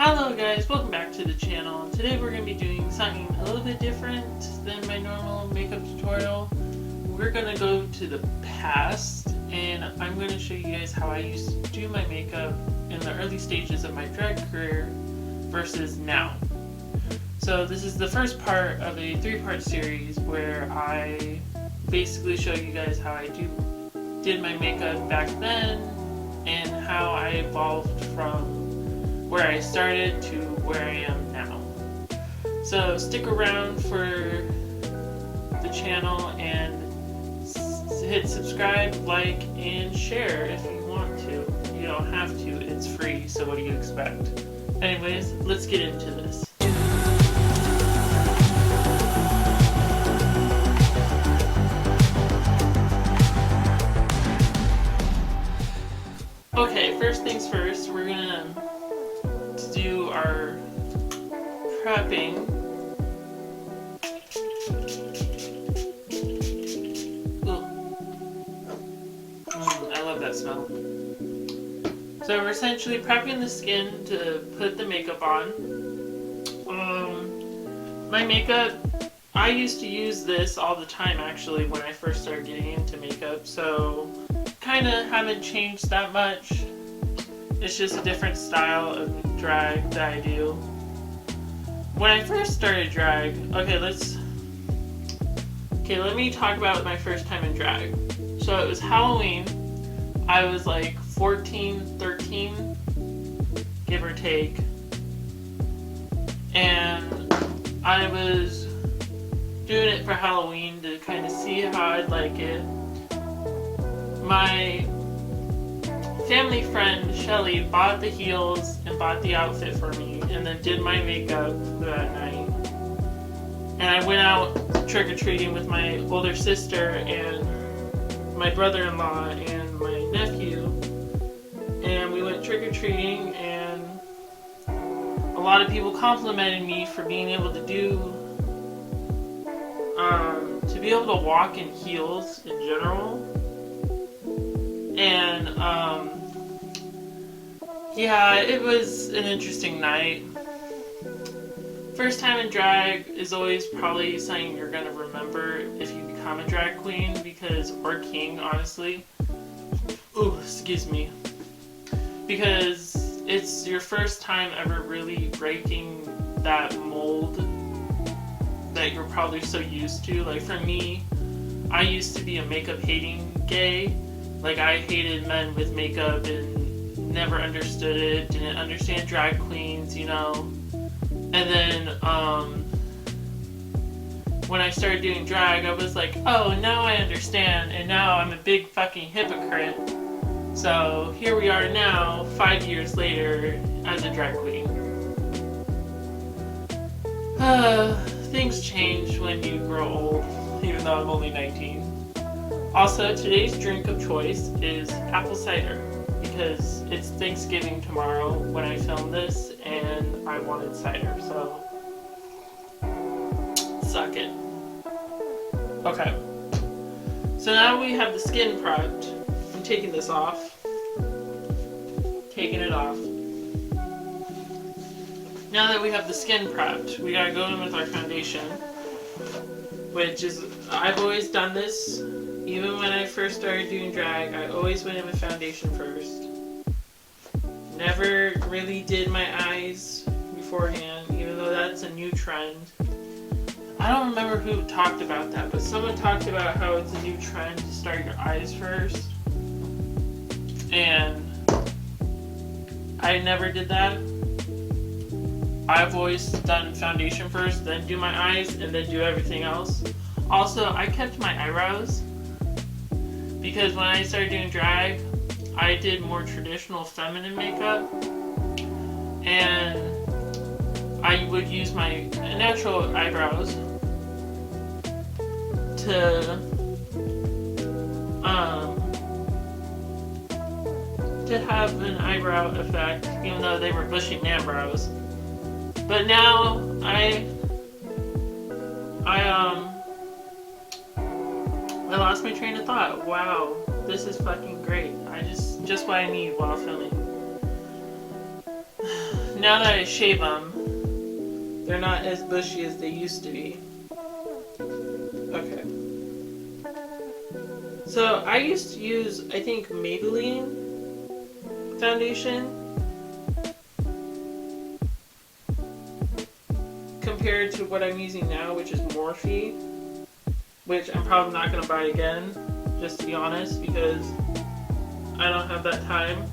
Hello guys, welcome back to the channel. Today we're going to be doing something a little bit different than my normal makeup tutorial. We're going to go to the past and I'm going to show you guys how I used to do my makeup in the early stages of my drag career versus now. So this is the first part of a 3-part series where I basically show you guys how I did my makeup back then and how I evolved from where I started to where I am now. So stick around for the channel and hit subscribe, like, and share if you want to. You don't have to, it's free, so what do you expect? Anyways, let's get into this. Okay, first things first, we're gonna do our prepping. I love that smell. So we're essentially prepping the skin to put the makeup on. My makeup, I used to use this all the time actually when I first started getting into makeup, so kind of haven't changed that much. It's just a different style of drag that I do. When I first started drag, let me talk about my first time in drag. So it was Halloween. I was like 14, 13, give or take. And I was doing it for Halloween to kind of see how I'd like it. My family friend Shelly bought the heels and bought the outfit for me and then did my makeup that night. And I went out trick-or-treating with my older sister and my brother-in-law and my nephew. And we went trick-or-treating and a lot of people complimented me for being able to be able to walk in heels in general. And yeah, it was an interesting night. First time in drag is always probably something you're gonna remember if you become a drag queen, or king, honestly. Ooh, excuse me. Because it's your first time ever really breaking that mold that you're probably so used to. Like for me, I used to be a makeup hating gay. Like I hated men with makeup and never understood it, didn't understand drag queens, you know. And then when I started doing drag, I was like, oh, now I understand, and now I'm a big fucking hypocrite. So here we are now, 5 years later, as a drag queen. Things change when you grow old, even though I'm only 19. Also, today's drink of choice is apple cider, because it's Thanksgiving tomorrow when I film this, and I wanted cider, so suck it. Okay, so now we have the skin prepped. I'm taking this off. Taking it off. Now that we have the skin prepped, we gotta go in with our foundation, which is, I've always done this. Even when I first started doing drag, I always went in with foundation first. Never really did my eyes beforehand, even though that's a new trend. I don't remember who talked about that, but someone talked about how it's a new trend to start your eyes first. And I never did that. I've always done foundation first, then do my eyes, and then do everything else. Also, I kept my eyebrows, because when I started doing drag, I did more traditional feminine makeup, and I would use my natural eyebrows to have an eyebrow effect, even though they were bushy man brows. But now I lost my train of thought. Wow, this is fucking great. Just what I need while filming. now that I shave them, they're not as bushy as they used to be. Okay. So I used to use, I think, Maybelline foundation compared to what I'm using now, which is Morphe, which I'm probably not going to buy again, just to be honest, because I don't have that time.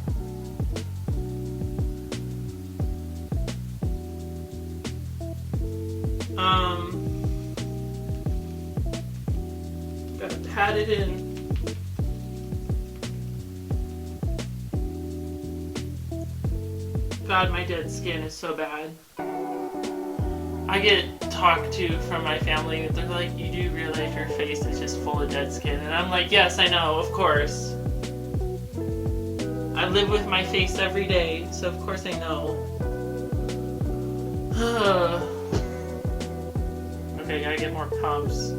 Gotta pat it in. God, my dead skin is so bad. I get talked to from my family, they're like, you do realize your face is just full of dead skin? And I'm like, yes, I know, of course. I live with my face every day, so of course I know. Okay, gotta get more pumps.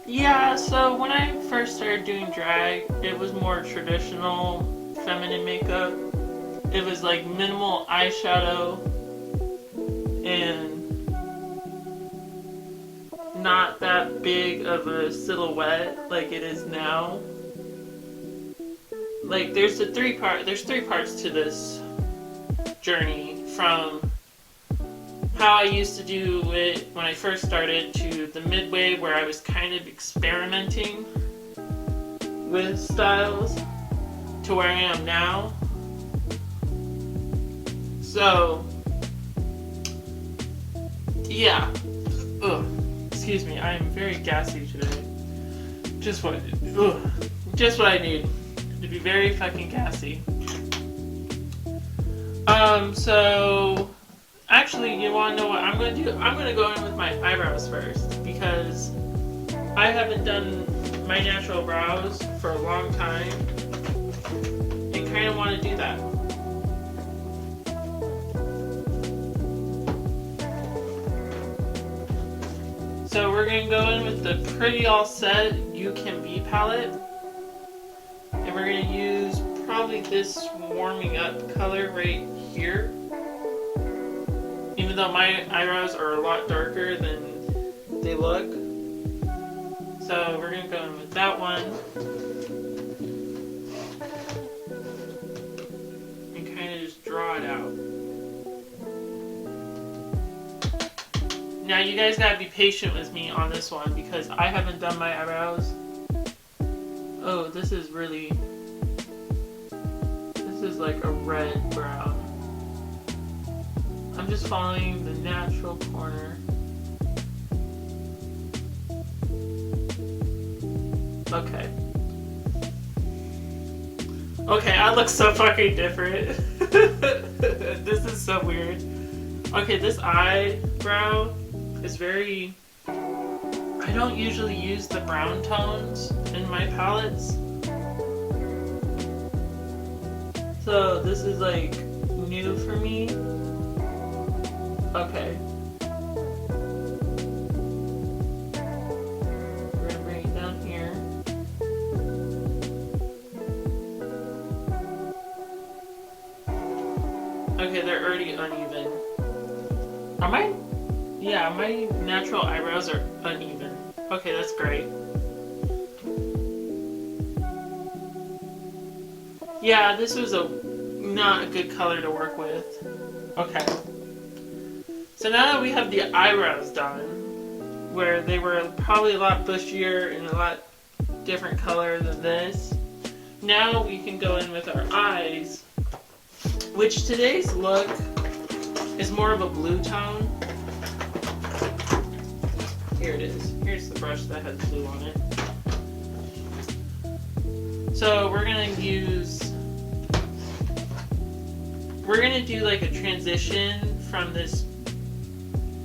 Yeah, so when I first started doing drag, it was more traditional feminine makeup. It was like minimal eyeshadow and not that big of a silhouette like it is now. Like there's three parts to this journey, from how I used to do it when I first started to the midway where I was kind of experimenting with styles to where I am now. So, yeah. Ugh. Excuse me, I am very gassy today. Just what I need. To be very fucking gassy. So actually, you want to know what I'm going to do? I'm going to go in with my eyebrows first, because I haven't done my natural brows for a long time and kind of want to do that. So we're going to go in with the Pretty All Set You Can Be palette, and we're going to use probably this warming up color right here. Even though my eyebrows are a lot darker than they look. So we're going to go in with that one. And kind of just draw it out. Now you guys gotta be patient with me on this one because I haven't done my eyebrows. Oh, this is like a red brown. I'm just following the natural corner. Okay. Okay, I look so fucking different. This is so weird. Okay, this eyebrow is very... I don't usually use the brown tones in my palettes. So this is like new for me. Okay. We're gonna bring it down here. Okay, they're already uneven. Are my... Yeah, my natural eyebrows are uneven. Okay, that's great. Yeah, this was not a good color to work with. Okay. So now that we have the eyebrows done, where they were probably a lot bushier and a lot different color than this, now we can go in with our eyes, which today's look is more of a blue tone. Here it is. Here's the brush that has blue on it. So we're gonna do like a transition from this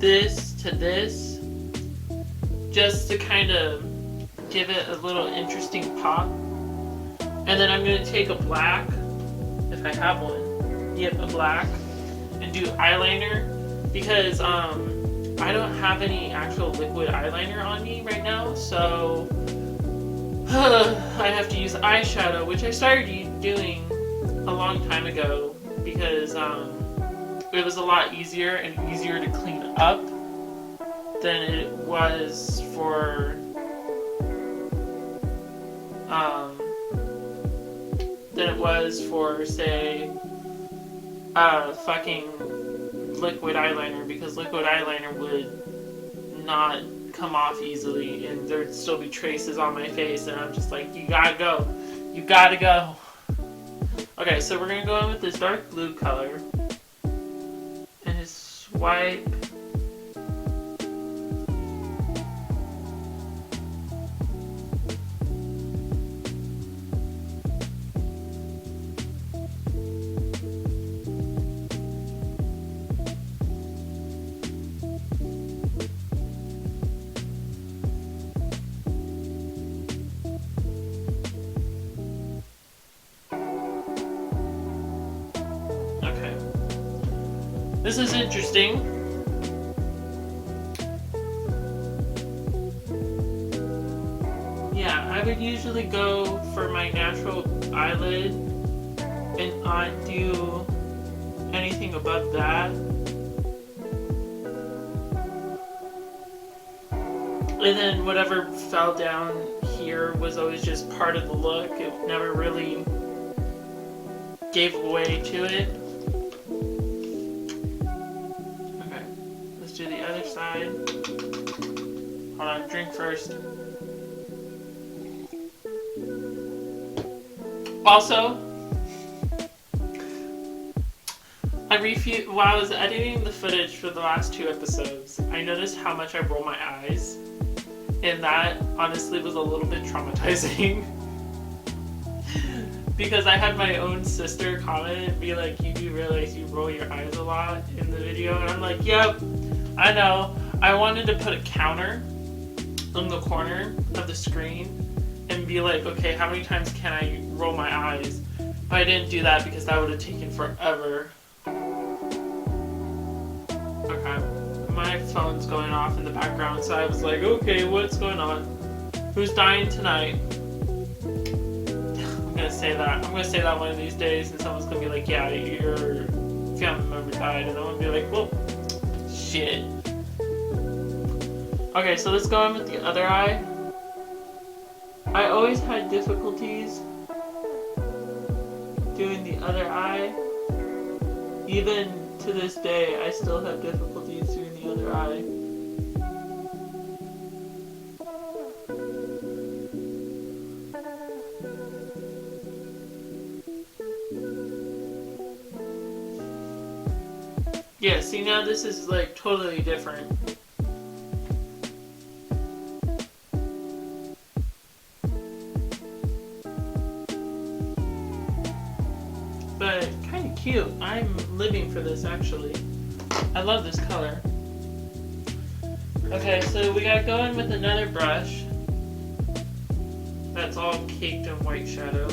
to this, just to kind of give it a little interesting pop. And then I'm gonna take a black, if I have one. Yep, a black, and do eyeliner, because I don't have any actual liquid eyeliner on me right now, so I have to use eyeshadow, which I started doing a long time ago because it was a lot easier and easier to clean up than it was for say fucking liquid eyeliner, because liquid eyeliner would not come off easily and there'd still be traces on my face, and I'm just like, you gotta go. You gotta go. Okay, so we're gonna go in with this dark blue color and just swipe. This is interesting. Yeah, I would usually go for my natural eyelid and not do anything above that. And then whatever fell down here was always just part of the look. It never really gave away to it. Do the other side. Hold on, drink first. Also, while I was editing the footage for the last 2 episodes, I noticed how much I roll my eyes, and that honestly was a little bit traumatizing. Because I had my own sister comment and be like, you do realize you roll your eyes a lot in the video? And I'm like, yep. I know. I wanted to put a counter in the corner of the screen and be like, okay, how many times can I roll my eyes? But I didn't do that because that would have taken forever. Okay. My phone's going off in the background, so I was like, okay, what's going on? Who's dying tonight? I'm gonna say that. I'm gonna say that one of these days, and someone's gonna be like, yeah, your family member died, and I'm gonna be like, well, shit. Okay, so let's go in with the other eye. I always had difficulties doing the other eye. Even to this day, I still have difficulties doing the other eye. Yeah, see, now this is like totally different. But kind of cute. I'm living for this, actually. I love this color. Okay, so we gotta go in with another brush that's all caked in white shadow,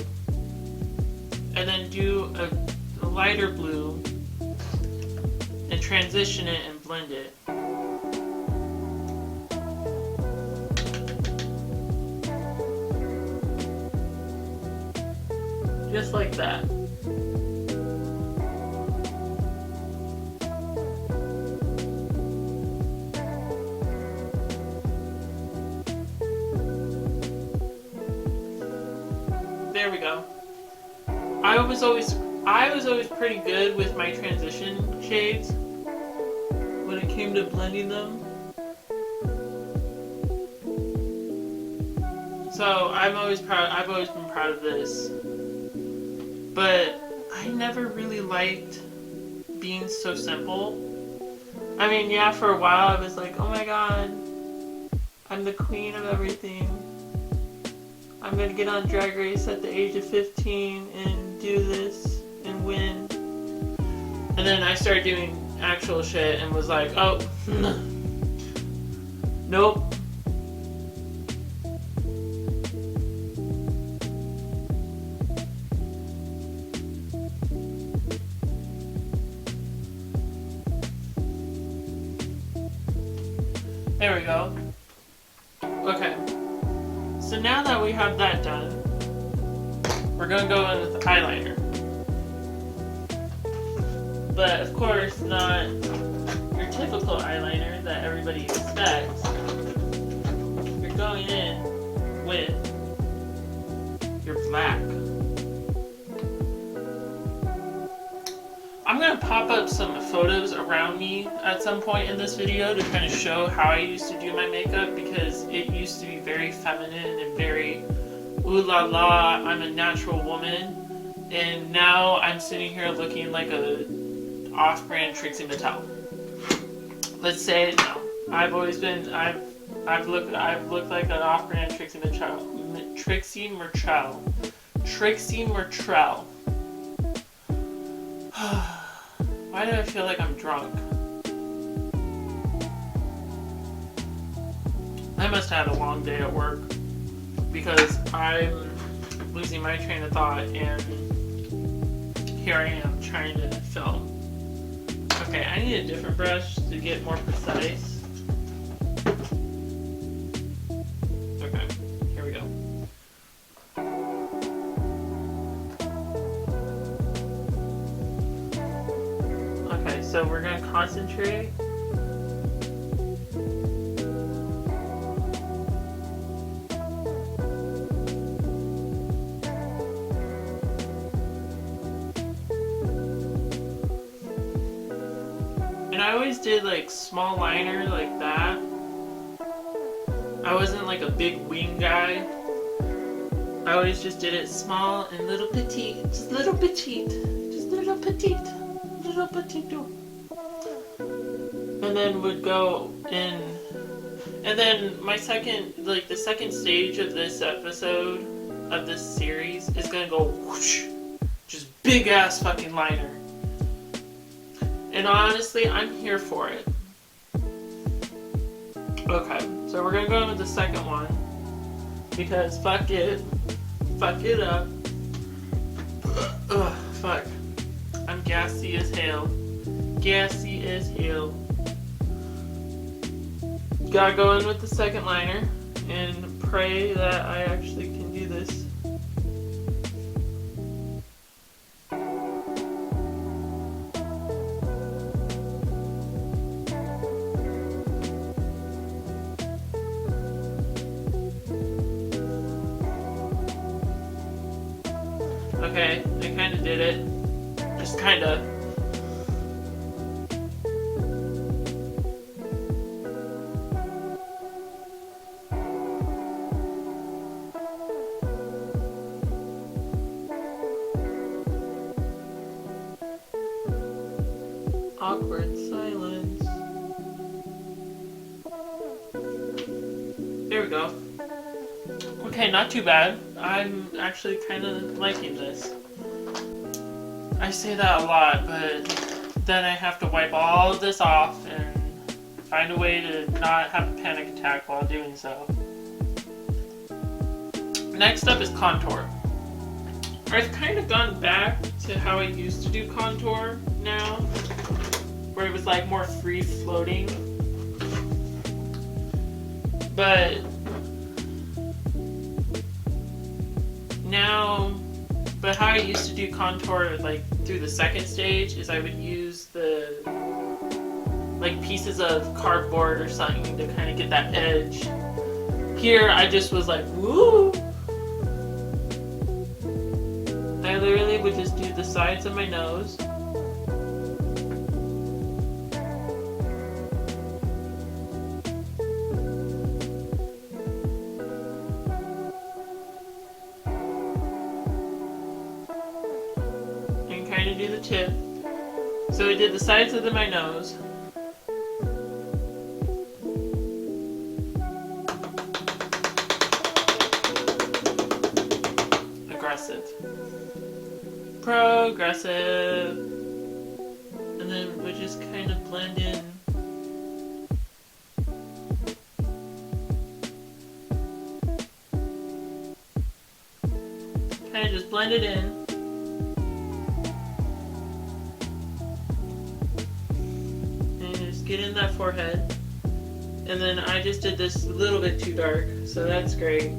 and then do a lighter blue and transition it and blend it. Just like that. There we go. I was always pretty good with my transition shades when it came to blending them. So I've always been proud of this. But I never really liked being so simple. I mean, yeah, for a while I was like, oh my god, I'm the queen of everything. I'm gonna get on Drag Race at the age of 15 and do this and win. And then I started doing actual shit and was like, oh, nope. There we go. Okay. So now that we have that done, we're going to go in with eyeliner. but of course not your typical eyeliner that everybody expects. You're going in with your black. I'm going to pop up some photos around me at some point in this video to kind of show how I used to do my makeup, because it used to be very feminine and very ooh la la, I'm a natural woman, and now I'm sitting here looking like a off-brand Trixie Mattel. Let's say it now. I've always been, I've looked like an off-brand Trixie Mattel. Trixie Mattel. Why do I feel like I'm drunk? I must have had a long day at work, because I'm losing my train of thought, and here I am trying to film. Okay, I need a different brush to get more precise. Okay, here we go. Okay, so we're going to concentrate. And I always did like small liner like that. I wasn't like a big wing guy. I always just did it small and little petite. Just little petite. Just little petite. Little petite. And then would go in. And then my second, like the second stage of this episode, of this series, is gonna go whoosh. Just big ass fucking liner. And honestly, I'm here for it. Okay, so we're gonna go with the second one, because fuck it. Fuck it up. Ugh, fuck. I'm gassy as hell. Gassy as hell. Gotta go in with the second liner and pray that I actually can do this. Okay, I kind of did it. Just kind of. Awkward silence. There we go. Okay, not too bad. I'm actually kind of liking this. I say that a lot, but then I have to wipe all of this off and find a way to not have a panic attack while doing so. Next up is contour. I've kind of gone back to how I used to do contour now, where it was like more free floating. But now, how I used to do contour like through the second stage is I would use the like pieces of cardboard or something to kind of get that edge. Here I just was like, woo! I literally would just do the sides of my nose. And kind of do the tip. So I did the sides of my nose. Progressive. And then we just kind of blend in. Kind of just blend it in. And just get in that forehead. And then I just did this a little bit too dark, so that's great.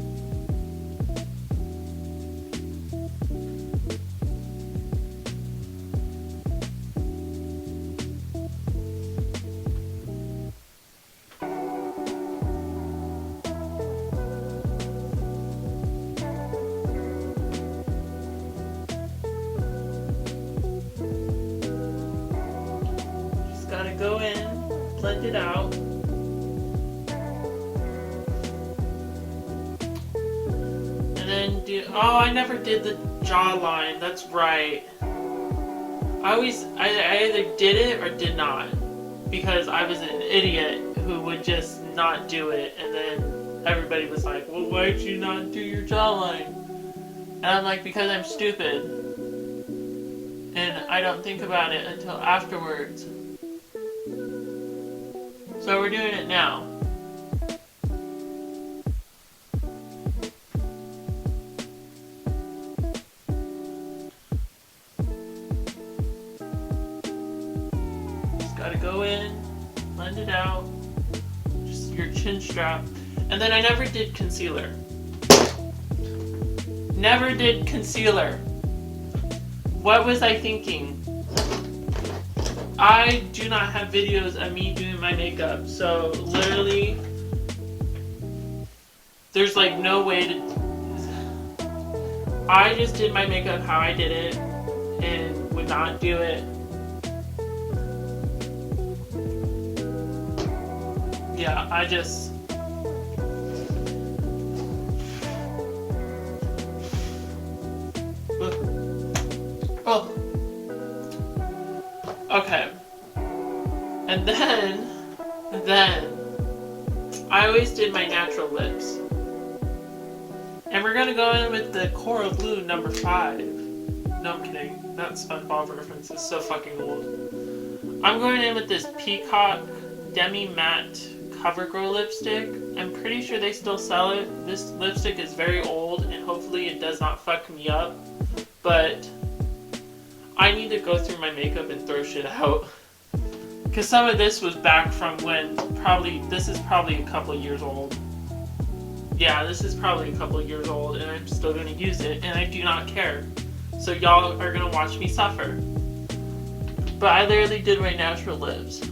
blend it out. And then oh, I never did the jawline. That's right. I either did it or did not, because I was an idiot who would just not do it, and then everybody was like, well, why'd you not do your jawline? And I'm like, because I'm stupid, and I don't think about it until afterwards. So we're doing it now. Gotta go in, blend it out, just your chin strap. And then I never did concealer. Never did concealer. What was I thinking? I do not have videos of me doing my makeup, so literally there's like no way to... I just did my makeup how I did it and would not do it. Yeah, I just... Oh. Okay. And then I always did my natural lips. And we're gonna go in with the Coral Blue number 5. No, I'm kidding. That SpongeBob reference is so fucking old. I'm going in with this Peacock Demi Matte CoverGirl lipstick. I'm pretty sure they still sell it. This lipstick is very old, and hopefully it does not fuck me up. But I need to go through my makeup and throw shit out. Because some of this was back from when this is probably a couple of years old. Yeah, this is probably a couple of years old, and I'm still going to use it, and I do not care. So y'all are going to watch me suffer. But I literally did my natural lips.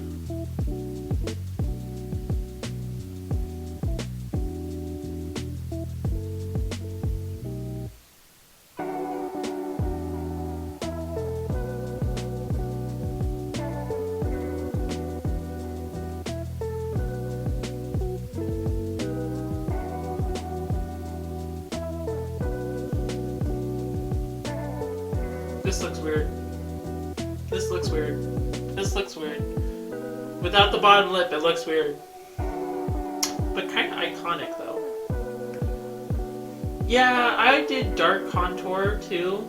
This looks weird. This looks weird. This looks weird. Without the bottom lip, it looks weird. But kind of iconic, though. Yeah, I did dark contour, too.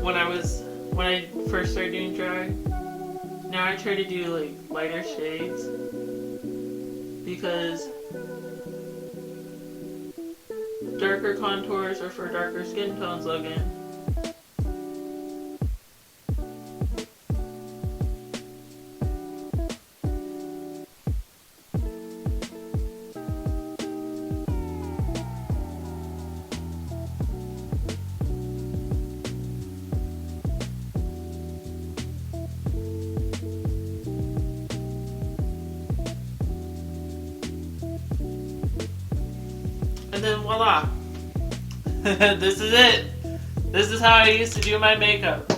When I first started doing drag. Now I try to do, like, lighter shades. Because darker contours are for darker skin tones, Logan. And then voila. This is it. This is how I used to do my makeup.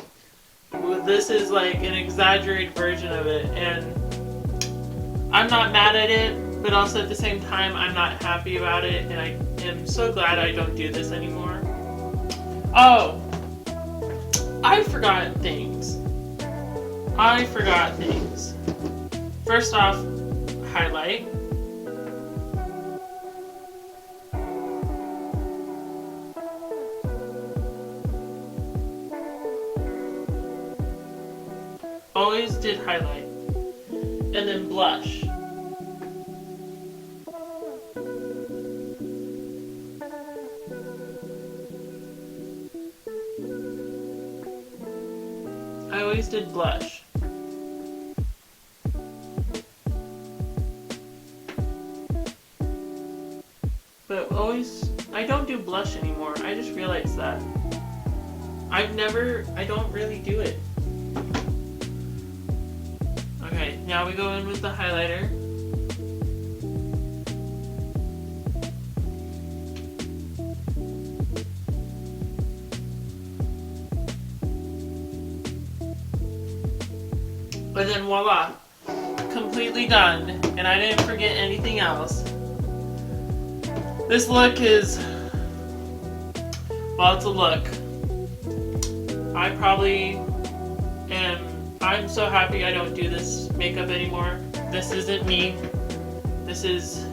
This is like an exaggerated version of it, and I'm not mad at it, but also at the same time I'm not happy about it, and I am so glad I don't do this anymore. Oh, I forgot things. First off, highlight. Always did highlight. And then blush. I always did blush. But I don't do blush anymore. I just realized that. I don't really do it. Okay, now we go in with the highlighter. And then voila, completely done, and I didn't forget anything else. This look is, well, it's a look. I'm so happy I don't do this makeup anymore. This isn't me. This is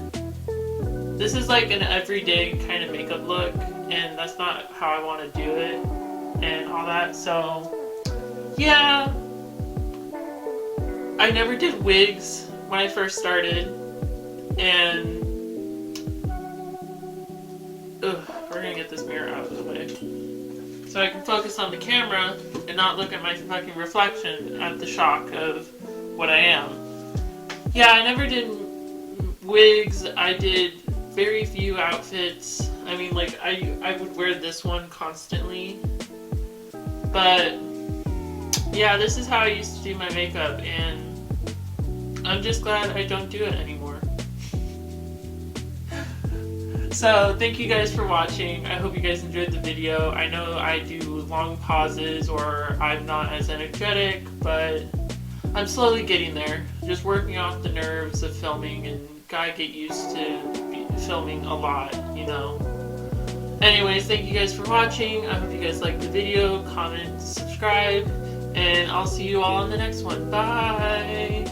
like an everyday kind of makeup look, and that's not how I want to do it and all that. So yeah, I never did wigs when I first started, and we're gonna get this mirror out of the way so I can focus on the camera and not look at my fucking reflection at the shock of what I am. Yeah, I never did wigs. I did very few outfits. I mean, like, I would wear this one constantly. But yeah, this is how I used to do my makeup, and I'm just glad I don't do it anymore. So thank you guys for watching. I hope you guys enjoyed the video. I know I do long pauses or I'm not as energetic, but I'm slowly getting there. Just working off the nerves of filming, and gotta get used to filming a lot, you know. Anyways, thank you guys for watching. I hope you guys liked the video. Comment, subscribe, and I'll see you all in the next one. Bye!